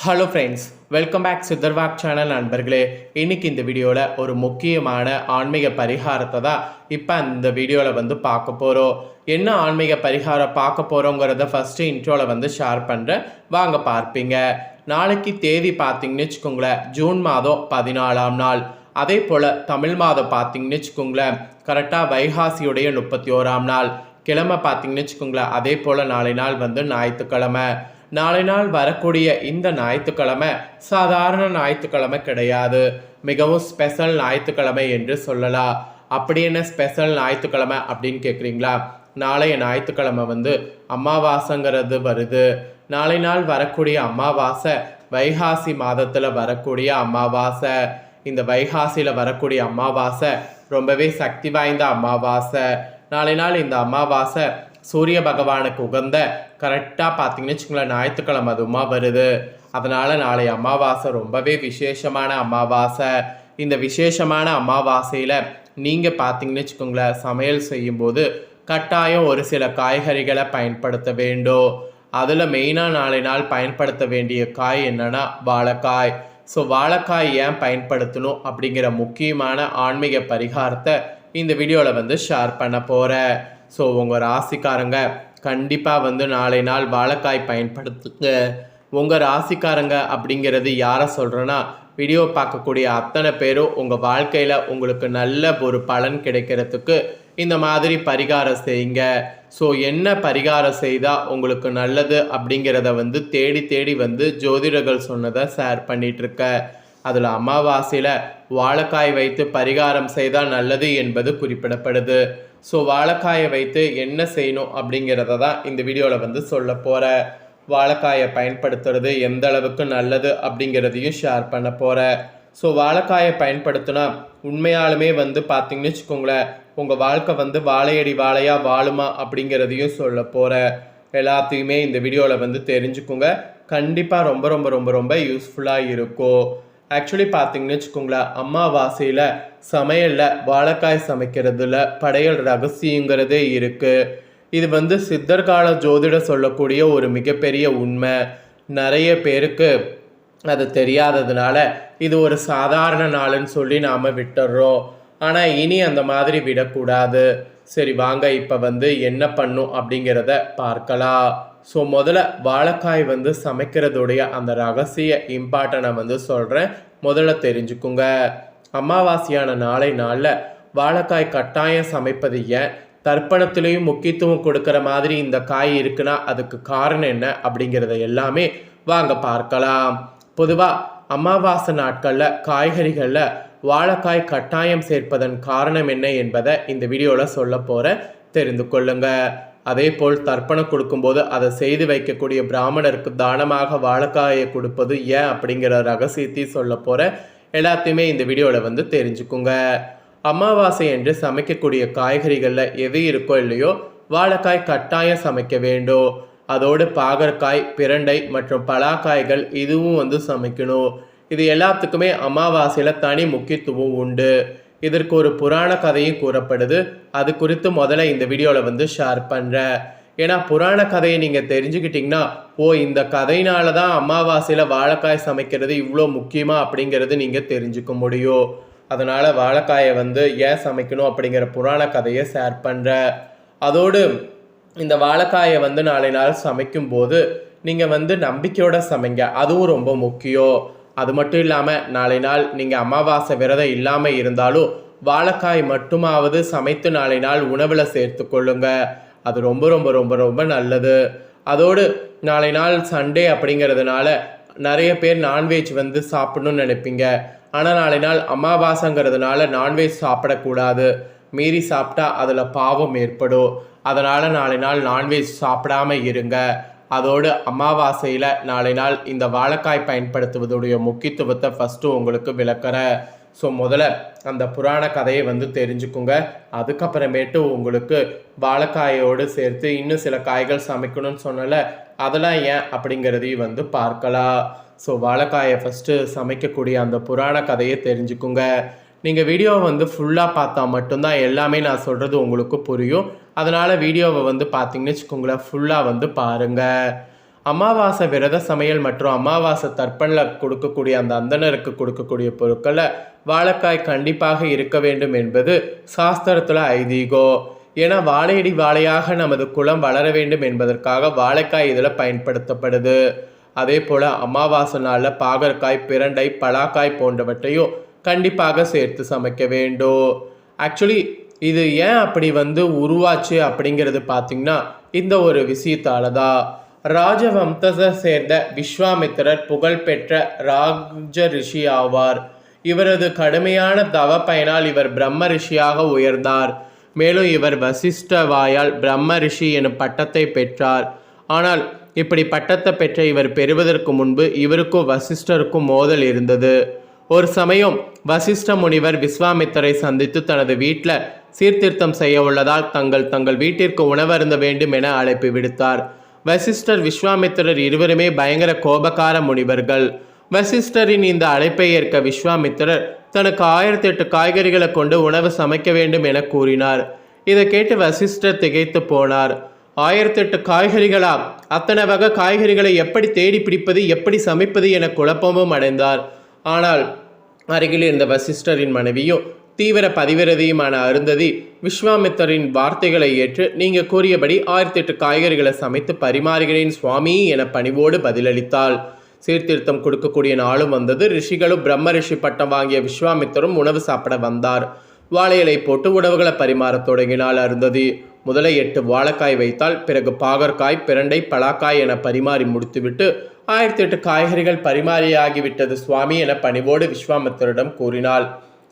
Hello friends, welcome back சித்தர்வாக் channel நண்பர்களே. இன்றைக்கி இந்த வீடியோவில் ஒரு முக்கியமான ஆன்மீக பரிகாரத்தை தான் இப்போ இந்த வீடியோவில் பார்க்க போகிறோம். என்ன ஆன்மீக பரிகாரம் பார்க்க போகிறோங்கிறத ஃபஸ்ட்டு இன்ட்ரோவில் ஷேர் பண்ணுறேன், வாங்க பார்ப்பீங்க. நாளைக்கு தேதி பார்த்திங்கன்னு வச்சுக்கோங்களேன், ஜூன் மாதம் 14ஆம் நாள். அதே போல் தமிழ் மாதம் பார்த்திங்கன்னு வச்சுக்கோங்களேன், கரெக்டாக வைகாசியுடைய 31ஆம் நாள். கிழமை பார்த்திங்கன்னு வச்சுக்கோங்களேன், அதே போல் நாளை நாள் ஞாயிற்றுக்கிழமை. நாளை நாள் வரக்கூடிய இந்த ஞாயிற்றுக்கிழமை சாதாரண ஞாயிற்றுக்கிழமை கிடையாது, மிகவும் ஸ்பெஷல் ஞாயிற்றுக்கிழமை என்று சொல்லலாம். அப்படி என்ன ஸ்பெஷல் ஞாயிற்றுக்கிழமை அப்படின்னு கேட்குறீங்களா? நாளைய ஞாயிற்றுக்கிழமை அமாவாசைங்கிறது வருது. நாளை நாள் வரக்கூடிய அமாவாசை வைகாசி மாதத்தில் வரக்கூடிய அமாவாசை. இந்த வைகாசியில் வரக்கூடிய அமாவாசை ரொம்பவே சக்தி வாய்ந்த அமாவாசை. நாளை நாள் இந்த அமாவாசை சூரிய பகவானுக்கு உகந்த கரெக்டாக பார்த்தீங்கன்னு வச்சுக்கோங்களேன், ஞாயிற்றுக்கிழமை அதுவுமா வருது. அதனால் நாளைய அமாவாசை ரொம்பவே விசேஷமான அமாவாசை. இந்த விசேஷமான அமாவாசையில் நீங்கள் பார்த்தீங்கன்னு வச்சுக்கோங்களேன், சமையல் செய்யும்போது கட்டாயம் ஒரு சில காய்கறிகளை பயன்படுத்த வேண்டும். அதில் மெயினாக நாளை நாள் பயன்படுத்த வேண்டிய காய் என்னென்னா வாழைக்காய். ஸோ வாழைக்காய் ஏன் பயன்படுத்தணும் அப்படிங்கிற முக்கியமான ஆன்மீக பரிகாரத்தை இந்த வீடியோவில் ஷேர் பண்ண போகிறேன். ஸோ உங்கள் ராசிக்காரங்க கண்டிப்பாக நாளை நாள் வாழைக்காய் பயன்படுத்துங்க. உங்கள் ராசிக்காரங்க அப்படிங்கிறது யாரை சொல்கிறேன்னா, வீடியோ பார்க்கக்கூடிய அத்தனை பேரும் உங்கள் வாழ்க்கையில் உங்களுக்கு நல்ல ஒரு பலன் கிடைக்கிறதுக்கு இந்த மாதிரி பரிகாரம் செய்யுங்க. ஸோ என்ன பரிகாரம் செய்தால் உங்களுக்கு நல்லது அப்படிங்கிறத தேடி தேடி ஜோதிடர்கள் சொன்னதை ஷேர் பண்ணிகிட்ருக்க. அதில் அமாவாசையில் வாழைக்காய் வைத்து பரிகாரம் செய்தால் நல்லது என்பது குறிப்பிடப்படுது. ஸோ வாழைக்காயை வைத்து என்ன செய்யணும் அப்படிங்கிறத தான் இந்த வீடியோவில் சொல்ல போகிறேன். வாழைக்காயை பயன்படுத்துறது எந்த அளவுக்கு நல்லது அப்படிங்கிறதையும் ஷேர் பண்ண போகிறேன். ஸோ வாழைக்காயை பயன்படுத்தினா உண்மையாலுமே பார்த்தீங்கன்னு வச்சுக்கோங்களேன், உங்கள் வாழ்க்கை வாழையடி வாழையாக வாழுமா அப்படிங்கிறதையும் சொல்ல போகிறேன். எல்லாத்தையுமே இந்த வீடியோவில் தெரிஞ்சுக்கோங்க. கண்டிப்பாக ரொம்ப ரொம்ப ரொம்ப ரொம்ப யூஸ்ஃபுல்லாக இருக்கும். ஆக்சுவலி பார்த்தீங்கன்னு வச்சுக்கோங்களேன், அமாவாசையில் சமையலில் வாழைக்காய் சமைக்கிறதுல படையல் ரகசியங்கிறதே இருக்குது. இது சித்தர்கால ஜோதிட சொல்லக்கூடிய ஒரு மிகப்பெரிய உண்மை. நிறைய பேருக்கு அது தெரியாததுனால இது ஒரு சாதாரண நாளுன்னு சொல்லி நாம் விட்டுடுறோம். ஆனால் இனி அந்த மாதிரி விடக்கூடாது. சரி வாங்க இப்போ என்ன பண்ணும் அப்படிங்கிறத பார்க்கலாம். ஸோ முதல்ல வாழைக்காய் சமைக்கிறதுடைய அந்த ரகசிய இம்பார்ட்டனை சொல்கிறேன், முதல்ல தெரிஞ்சுக்குங்க. அமாவாசையான நாளை நாளில் வாழைக்காய் கட்டாயம் சமைப்பது ஏன், தர்ப்பணத்திலையும் முக்கியத்துவம் கொடுக்குற மாதிரி இந்த காய் இருக்குன்னா அதுக்கு காரணம் என்ன அப்படிங்கிறத எல்லாமே வாங்க பார்க்கலாம். பொதுவாக அமாவாசை நாட்களில் காய்கறிகளில் வாழைக்காய் கட்டாயம் சேர்ப்பதன் காரணம் என்ன என்பதை இந்த வீடியோவில் சொல்ல போகிறேன், தெரிந்து கொள்ளுங்க. அதே போல் தர்ப்பணம் கொடுக்கும்போது அதை செய்து வைக்கக்கூடிய பிராமணருக்கு தானமாக வாழைக்காயை கொடுப்பது ஏன் அப்படிங்கிற ரகசியத்தையும் சொல்ல போகிறேன். எல்லாத்தையுமே இந்த வீடியோவில் தெரிஞ்சுக்குங்க. அமாவாசை என்று சமைக்கக்கூடிய காய்கறிகளில் எது இருக்கோ இல்லையோ வாழைக்காய் கட்டாயம் சமைக்க வேண்டும். அதோடு பாகற்காய், பிரண்டை மற்றும் பலாக்காய்கள் இதுவும் சமைக்கணும். இது எல்லாத்துக்குமே அமாவாசையில் தனி முக்கியத்துவம் உண்டு. இதற்கு ஒரு புராண கதையும் கூறப்படுது. அது குறித்து முதல்ல இந்த வீடியோவில் ஷேர் பண்ணுறேன். ஏன்னா புராண கதையை நீங்கள் தெரிஞ்சுக்கிட்டிங்கன்னா, இந்த கதையினால தான் அமாவாசையில் வாழைக்காய் சமைக்கிறது இவ்வளோ முக்கியமாக அப்படிங்கிறது நீங்கள் தெரிஞ்சுக்க முடியும். அதனால் வாழைக்காயை ஏன் சமைக்கணும் அப்படிங்கிற புராண கதையை ஷேர் பண்ணுறேன். அதோடு இந்த வாழைக்காயை நாளை நாள் சமைக்கும்போது நீங்கள் நம்பிக்கையோடு சமைங்க, அதுவும் ரொம்ப முக்கியம். அது மட்டும் இல்லாமல் நாளை நாள் நீங்கள் அமாவாசை விரதம் இல்லாமல் இருந்தாலும் வாழைக்காய் மட்டுமாவது சமைத்து நாளை நாள் உணவில் சேர்த்து கொள்ளுங்க. அது ரொம்ப ரொம்ப ரொம்ப ரொம்ப நல்லது. அதோடு நாளை நாள் சண்டே அப்படிங்கிறதுனால நிறைய பேர் நான்வெஜ் சாப்பிடணும்னு நினைப்பீங்க. ஆனால் நாளை நாள் அமாவாசைங்கிறதுனால நான்வெஜ் சாப்பிடக்கூடாது. மீறி சாப்பிட்டா அதில் பாவம் ஏற்படும். அதனால் நாளை நாள் நான்வெஜ் சாப்பிடாமல் இருங்க. அதோடு அமாவாசையில் நாளை நாள் இந்த வாழைக்காய் பயன்படுத்துவதுடைய முக்கியத்துவத்தை ஃபஸ்ட்டு உங்களுக்கு விளக்குறேன். ஸோ முதல்ல அந்த புராண கதையை தெரிஞ்சுக்குங்க. அதுக்கப்புறமேட்டு உங்களுக்கு வாழைக்காயோடு சேர்த்து இன்னும் சில காய்கள் சமைக்கணும்னு சொன்னல, அதெல்லாம் ஏன் அப்படிங்கிறதையும் பார்க்கலாம். ஸோ வாழைக்காயை ஃபஸ்ட்டு சமைக்கக்கூடிய அந்த புராண கதையை தெரிஞ்சுக்குங்க. நீங்கள் வீடியோவை ஃபுல்லாக பார்த்தா மட்டும்தான் எல்லாமே நான் சொல்கிறது உங்களுக்கு புரியும். அதனால் வீடியோவை பார்த்தீங்கன்னு வச்சுக்கோங்களேன், ஃபுல்லாக பாருங்கள். அமாவாசை விரத சமையல் மற்றும் அமாவாசை தர்ப்பணில் கொடுக்கக்கூடிய அந்த அந்தணருக்கு கொடுக்கக்கூடிய பொருட்களை வாழைக்காய் கண்டிப்பாக இருக்க வேண்டும் என்பது சாஸ்திரத்தில் ஐதீகம். ஏன்னா வாழையடி வாழையாக நமது குலம் வளர வேண்டும் என்பதற்காக வாழைக்காய் இதில் பயன்படுத்தப்படுது. அதே போல் அமாவாசை நாளில் பாகற்காய், பிரண்டை, பலாக்காய் போன்றவற்றையும் கண்டிப்பாக சேர்த்து சமைக்க வேண்டும். ஆக்சுவலி இது ஏன் அப்படி உருவாச்சு அப்படிங்கிறது பார்த்திங்கன்னா இந்த ஒரு விஷயத்தால தான். ராஜவம்சத்தை சேர்ந்த விஸ்வாமித்திரர் புகழ்பெற்ற ராஜ ரிஷி ஆவார். இவரது கடுமையான தவ பயனால் இவர் பிரம்ம ரிஷியாக உயர்ந்தார். மேலும் இவர் வசிஷ்ட வாயால் பிரம்ம ரிஷி எனும் பட்டத்தை பெற்றார். ஆனால் இப்படி பட்டத்தை பெற்ற இவர் பெறுவதற்கு முன்பு இவருக்கும் வசிஷ்டருக்கும் மோதல் இருந்தது. ஒரு சமயம் வசிஷ்ட முனிவர் விஸ்வாமித்தரை சந்தித்து தனது வீட்டில் சீர்திருத்தம் செய்ய உள்ளதால் தங்கள் வீட்டிற்கு உணவருந்த வேண்டும் என அழைப்பு விடுத்தார். வசிஷ்டர், விஸ்வாமித்திரர் இருவருமே பயங்கர கோபக்கார முனிவர்கள். வசிஷ்டரின் இந்த அழைப்பை ஏற்க விஸ்வாமித்திரர் தனக்கு 1008 காய்கறிகளை கொண்டு உணவு சமைக்க வேண்டும் என கூறினார். இதை கேட்டு வசிஷ்டர் திகைத்து போனார். 1008 காய்கறிகளா? அத்தனை வகை காய்கறிகளை எப்படி தேடி பிடிப்பது, எப்படி சமைப்பது என குழப்பமும் அடைந்தார். ஆனால் அருகில் இருந்த வசிஷ்டரின் மனைவியும் தீவிர பதிவிரதியுமான அருந்ததி விஸ்வாமித்தரின் வார்த்தைகளை ஏற்று நீங்கள் கூறியபடி 1008 காய்கறிகளை சமைத்து பரிமாறுகிறேன் சுவாமி என பணிவோடு பதிலளித்தாள். சீர்திருத்தம் கொடுக்கக்கூடிய நாளும் வந்தது. ரிஷிகளும் பிரம்ம ரிஷி பட்டம் வாங்கிய விஸ்வாமித்தரும் உணவு சாப்பிட வந்தார். வாழையிலை போட்டு உணவுகளை பரிமாறத் தொடங்கினாள் அருந்ததி. முதலை 8 வாழைக்காய் வைத்தால், பிறகு பாகற்காய், பிரண்டை, பலாக்காய் என பரிமாறி முடித்துவிட்டு 1008 காய்கறிகள் பரிமாறியாகிவிட்டது சுவாமி என பணிவோடு விஸ்வாமித்திரிடம் கூறினாள்.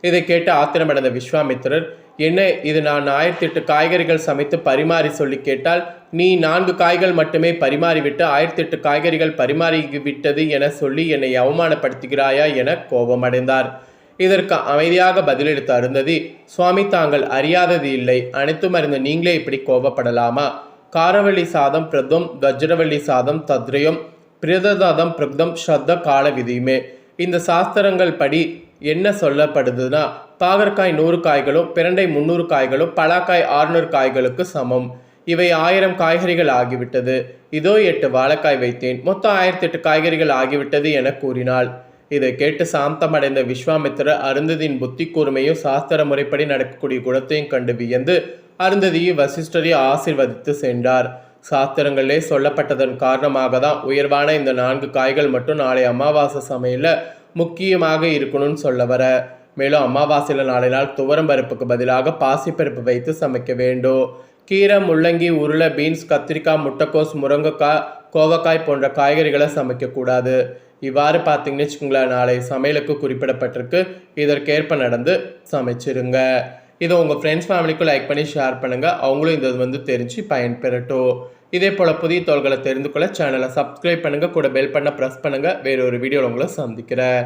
இதை கேட்டு ஆத்திரமடைந்த விஸ்வாமித்திரர், என்ன இது, நான் 1008 காய்கறிகள் சமைத்து பரிமாறி சொல்லி கேட்டால் நீ 4 காய்கள் மட்டுமே பரிமாறிவிட்டு 1008 காய்கறிகள் பரிமாறிவிட்டது என சொல்லி என்னை அவமானப்படுத்துகிறாயா என கோபமடைந்தார். இதற்கு அமைதியாக பதிலளித்த அருந்ததி, சுவாமி தாங்கள் அறியாதது இல்லை, அனைத்தும் அறிந்த நீங்களே இப்படி கோபப்படலாமா? காரவள்ளி சாதம் பிரதம், வஜ்ரவள்ளி சாதம் தத்ரயம், பிரததாதம் பிரதம் ஸ்ரத்த கால விதியுமே. இந்த சாஸ்திரங்கள் படி என்ன சொல்லப்படுதுன்னா, பாகற்காய் 100 காய்களும், பிரண்டை 300 காய்களும், பலாக்காய் 600 காய்களுக்கு சமம். இவை 1000 காய்கறிகள் ஆகிவிட்டது. இதோ 8 வாழைக்காய் வைத்தேன், மொத்தம் 1008 காய்கறிகள் ஆகிவிட்டது என கூறினாள். இதை கேட்டு சாந்தமடைந்த விஸ்வாமித்திரர் அருந்ததியின் புத்தி கூர்மையும் சாஸ்திர முறைப்படி நடக்கக்கூடிய குணத்தையும் கண்டு வியந்து அருந்ததியை வசிஷ்டரையும் ஆசீர்வதித்து சென்றார். சாஸ்திரங்களே சொல்லப்பட்டதன் காரணமாக தான் உயர்வான இந்த 4 காய்கள் மட்டும் நாளை அமாவாசை சமையல முக்கியமாக இருக்கணும்னு சொல்ல வர. மேலும் அமாவாசையில் நாளை நாள் துவரம் பருப்புக்கு பதிலாக பாசிப்பருப்பு வைத்து சமைக்க வேண்டும். கீரை, முள்ளங்கி, உருளை, பீன்ஸ், கத்திரிக்காய், முட்டைக்கோஸ், முருங்கைக்காய், கோவக்காய் போன்ற காய்கறிகளை சமைக்கக்கூடாது. இவ்வாறு பார்த்தீங்கன்னு வச்சுக்கோங்களேன், நாளை சமையலுக்கு குறிப்பிடப்பட்டிருக்கு. இதற்கேற்ப நடந்து சமைச்சிருங்க. இதை உங்கள் ஃப்ரெண்ட்ஸ் ஃபேமிலிக்கும் லைக் பண்ணி ஷேர் பண்ணுங்கள். அவங்களும் இது தெரிஞ்சு பயன்பெறட்டும். இதே போல் புதிய தகவல்களை தெரிந்து கொள்ள சேனலை சப்ஸ்கிரைப் பண்ணுங்கள். கூட பெல் பண்ண ப்ரெஸ் பண்ணுங்கள். வேறு ஒரு வீடியோவில் உங்களை சந்திக்கிறேன்.